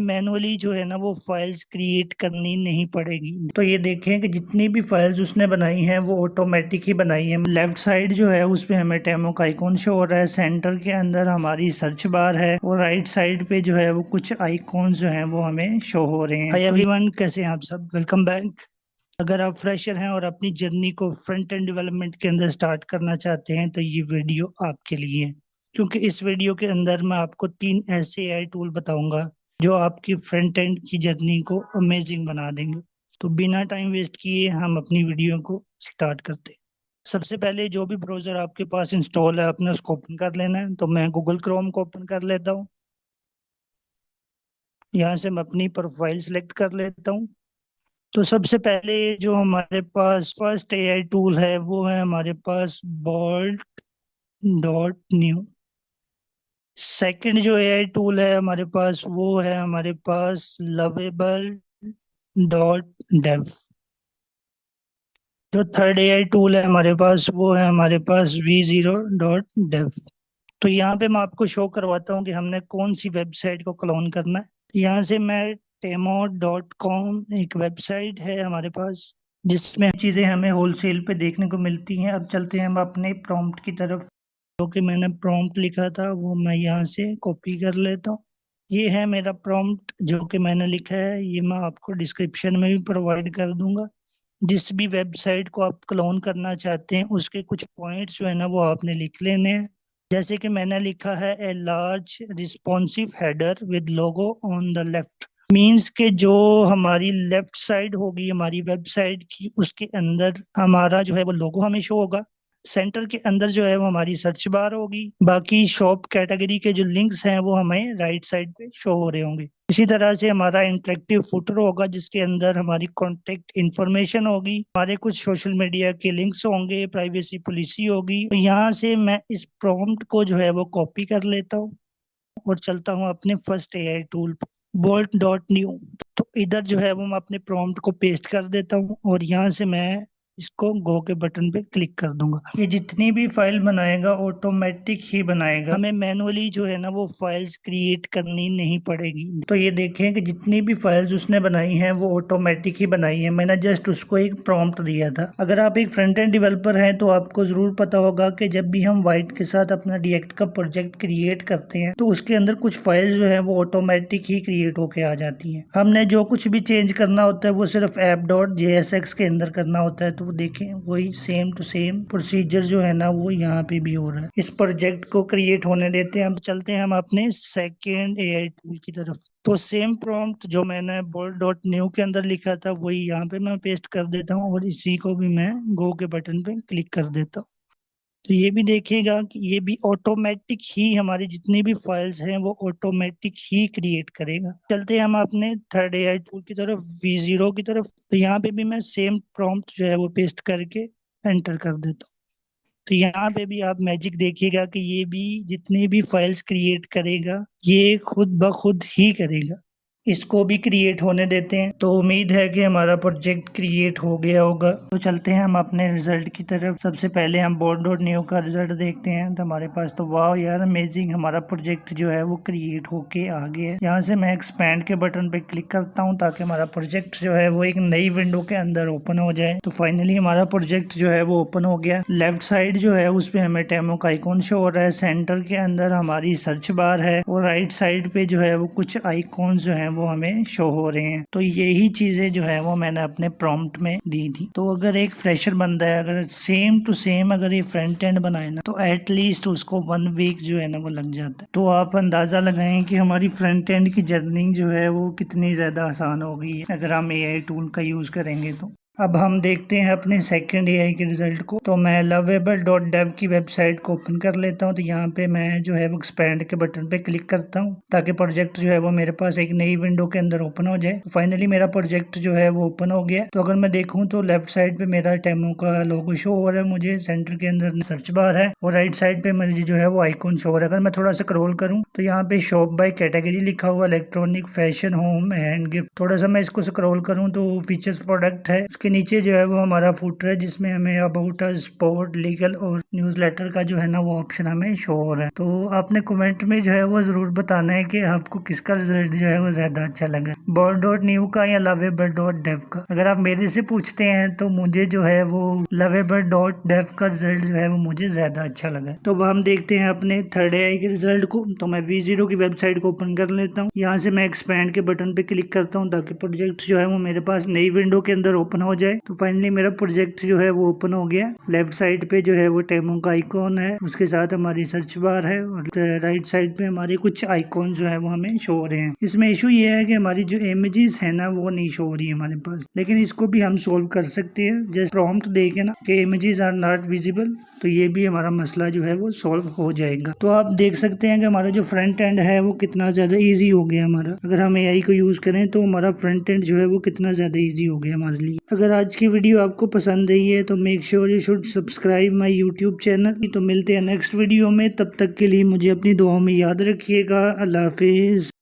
Manually जो है ना वो फाइल्स क्रिएट करनी नहीं पड़ेगी। तो ये देखें कि जितनी भी फाइल्स उसने बनाई हैं वो ऑटोमेटिक ही बनाई है। लेफ्ट साइड जो है उस पे हमें टेमो का आइकॉन शो हो रहा है, सेंटर के अंदर हमारी सर्च बार है और राइट साइड पे जो है वो कुछ आइकॉन जो है वो हमें शो हो रहे हैं। हाय एवरीवन, कैसे हैं आप सब? Welcome back. अगर आप फ्रेशर हैं और अपनी जर्नी को फ्रंट एंड डेवलपमेंट के अंदर स्टार्ट करना चाहते हैं तो ये वीडियो आपके लिए है, क्योंकि इस वीडियो के अंदर मैं आपको 3 ऐसे एआई टूल बताऊंगा जो आपकी फ्रंट एंड की जर्नी को अमेजिंग बना देंगे। तो बिना टाइम वेस्ट किए हम अपनी वीडियो को स्टार्ट करते हैं। सबसे पहले जो भी ब्राउजर आपके पास इंस्टॉल है अपने उसको ओपन कर लेना है। तो मैं गूगल क्रोम को ओपन कर लेता हूँ। यहाँ से मैं अपनी प्रोफाइल सेलेक्ट कर लेता हूँ। तो सबसे पहले जो हमारे पास फर्स्ट एआई टूल है वो है हमारे पास बोल्ट डॉट न्यू। सेकंड जो एआई टूल है हमारे पास वो है हमारे पास लवेबल डॉट डेव। जो थर्ड एआई टूल है हमारे पास वो है हमारे पास V0 डॉट डेव। तो यहाँ पे मैं आपको शो करवाता हूँ कि हमने कौन सी वेबसाइट को क्लोन करना है। यहाँ से मैं टेमो.com एक वेबसाइट है हमारे पास जिसमें चीज़ें हमें होलसेल पे देखने को मिलती हैं। अब चलते हैं हम अपने प्रॉम्प्ट की तरफ। जो कि मैंने प्रॉम्प्ट लिखा था वो मैं यहाँ से कॉपी कर लेता हूँ। ये है मेरा प्रॉम्प्ट जो कि मैंने लिखा है, ये मैं आपको डिस्क्रिप्शन में भी प्रोवाइड कर दूंगा। जिस भी वेबसाइट को आप क्लोन करना चाहते हैं उसके कुछ पॉइंट्स जो है ना वो आपने लिख लेने हैं। जैसे कि मैंने लिखा है a large responsive header with logo on the left. Means के जो हमारी लेफ्ट साइड होगी हमारी वेबसाइट की उसके अंदर हमारा जो है वो लोगो हमें शो होगा। सेंटर के अंदर जो है वो हमारी सर्च बार होगी। बाकी शॉप कैटेगरी के जो लिंक्स हैं वो हमें राइट साइड पे शो हो रहे होंगे। इसी तरह से हमारा इंटरेक्टिव फुटर होगा जिसके अंदर हमारी कॉन्टेक्ट इंफॉर्मेशन होगी, हमारे कुछ सोशल मीडिया के लिंक्स होंगे, प्राइवेसी पॉलिसी होगी। तो यहाँ से मैं इस प्रॉम्प्ट को जो है वो कॉपी कर लेता हूँ और चलता हूँ अपने फर्स्ट एआई टूल पे, बोल्ट डॉट न्यू। तो इधर जो है वो मैं अपने प्रॉम्प्ट को पेस्ट कर देता हूँ और यहाँ से मैं इसको गो के बटन पे क्लिक कर दूंगा। ये जितनी भी फाइल बनाएगा ऑटोमेटिक ही बनाएगा, हमें मैनुअली जो है ना वो फाइल्स क्रिएट करनी नहीं पड़ेगी। तो ये देखें कि जितनी भी फाइल्स उसने बनाई हैं वो ऑटोमेटिक ही बनाई है। मैंने जस्ट उसको एक प्रॉम्प्ट दिया था। अगर आप एक फ्रंट एंड डेवलपर हैं तो आपको जरूर पता होगा कि जब भी हम वाइट के साथ अपना रिएक्ट का प्रोजेक्ट क्रिएट करते हैं तो उसके अंदर कुछ फाइल जो है वो ऑटोमेटिक ही क्रिएट होके आ जाती हैं। हमने जो कुछ भी चेंज करना होता है वो सिर्फ app.jsx के अंदर करना होता है। तो वो देखें वही सेम टू सेम प्रोसीजर जो है ना वो यहाँ पे भी हो रहा है। इस प्रोजेक्ट को क्रिएट होने देते हैं। अब चलते हैं हम अपने सेकेंड एआई टूल की तरफ। तो सेम प्रॉम्प्ट जो मैंने बोल्ट डॉट न्यू के अंदर लिखा था वही यहाँ पे मैं पेस्ट कर देता हूँ और इसी को भी मैं गो के बटन पे क्लिक कर देता हूँ। तो ये भी देखिएगा कि ये भी ऑटोमेटिक ही हमारी जितनी भी फाइल्स हैं वो ऑटोमेटिक ही क्रिएट करेगा। चलते हैं हम अपने थर्ड एआई टूल की तरफ, V0 की तरफ। तो यहाँ पे भी मैं सेम प्रॉम्प्ट जो है वो पेस्ट करके एंटर कर देता हूँ। तो यहाँ पे भी आप मैजिक देखिएगा कि ये भी जितनी भी फाइल्स क्रिएट करेगा ये खुद ब खुद ही करेगा। इसको भी क्रिएट होने देते हैं। तो उम्मीद है कि हमारा प्रोजेक्ट क्रिएट हो गया होगा। तो चलते हैं हम अपने रिजल्ट की तरफ। सबसे पहले हम बोल्ट डॉट न्यू का रिजल्ट देखते हैं। तो हमारे पास तो वाह यार अमेजिंग, हमारा प्रोजेक्ट जो है वो क्रिएट होके आ गया है। यहाँ से मैं एक्सपैंड के बटन पे क्लिक करता हूँ ताकि हमारा प्रोजेक्ट जो है वो एक नई विंडो के अंदर ओपन हो जाए। तो फाइनली हमारा प्रोजेक्ट जो है वो ओपन हो गया। लेफ्ट साइड जो है उस पे हमें टेमो का आइकॉन शो हो रहा है, सेंटर के अंदर हमारी सर्च बार है और राइट साइड पे जो है वो कुछ आइकॉन जो है वो हमें शो हो रहे हैं। तो यही चीजें जो है वो मैंने अपने प्रॉम्प्ट में दी थी। तो अगर एक फ्रेशर बंदा है, अगर सेम टू सेम अगर ये फ्रंट एंड बनाए ना तो एटलीस्ट उसको 1 वीक जो है ना वो लग जाता है। तो आप अंदाजा लगाएं कि हमारी फ्रंट एंड की जर्नी जो है वो कितनी ज्यादा आसान हो गई है अगर हम एआई टूल का यूज करेंगे तो। अब हम देखते हैं अपने सेकंड एआई के रिजल्ट को। तो मैं लवेबल डॉट डेव की वेबसाइट को ओपन कर लेता हूं। तो यहाँ पे मैं जो है वो एक्सपैंड के बटन पे क्लिक करता हूं ताकि प्रोजेक्ट जो है वो मेरे पास एक नई विंडो के अंदर ओपन हो जाए। तो फाइनली मेरा प्रोजेक्ट जो है वो ओपन हो गया। तो अगर मैं देखूं तो लेफ्ट साइड पे मेरा टेमो का लोगो शो हो रहा है, मुझे सेंटर के अंदर सर्च बार है और राइट साइड पे मेरी जो है वो आइकॉन शो हो रहा है। अगर मैं थोड़ा सा स्क्रॉल करूँ तो यहाँ पे शॉप बाय कैटेगरी लिखा हुआ, electronic, fashion, home and gift. थोड़ा सा मैं इसको स्क्रॉल करूँ तो फीचर्स प्रोडक्ट है, उसके नीचे जो है वो हमारा फुटर है जिसमें हमें अबाउट अस, स्पोर्ट, लीगल और न्यूज़लेटर का जो है ना वो ऑप्शन हमें शो हो रहा है। तो आपने कमेंट में जो है वो जरूर बताना है कि आपको किसका रिजल्ट जो है वो ज्यादा अच्छा लगा, bird.new का या lovable.dev का। अगर आप मेरे से पूछते हैं तो मुझे जो है वो lovable.dev का रिजल्ट जो है वो मुझे ज्यादा अच्छा लगा। तो अब हम देखते हैं अपने थर्ड एआई के रिजल्ट को। तो मैं V0 की वेबसाइट को ओपन कर लेता हूँ। यहाँ से मैं एक्सपैंड के बटन पे क्लिक करता हूँ ताकि प्रोजेक्ट जो है वो मेरे पास नई विंडो के अंदर ओपन हो जाए। तो फाइनली मेरा प्रोजेक्ट जो है वो ओपन हो गया। लेफ्ट साइड पे जो है वो टेमो का आइकॉन है, उसके साथ हमारी सर्च बार है और राइट साइड पे हमारे कुछ आइकॉन जो है वो हमें शो हो रहे हैं। इसमें इशू ये है कि हमारी जो इमेजेस है ना वो नहीं शो हो रही है हमारे पास, लेकिन इसको भी हम सोल्व कर सकते हैं। जैसे प्रॉम्प्ट देके ना कि इमेजेस आर नॉट विजिबल, तो ये भी हमारा मसला जो है वो सॉल्व हो जाएगा। तो आप देख सकते हैं कि हमारा जो फ्रंट एंड है वो कितना ज्यादा इजी हो गया हमारा। अगर हम एआई को यूज करें तो हमारा फ्रंट एंड जो है वो कितना ज्यादा इजी हो गया हमारे लिए। अगर आज की वीडियो आपको पसंद आई है तो make sure you should subscribe my YouTube channel. तो मिलते हैं नेक्स्ट वीडियो में, तब तक के लिए मुझे अपनी दुआओं में याद रखिएगा। अल्लाह हाफिज।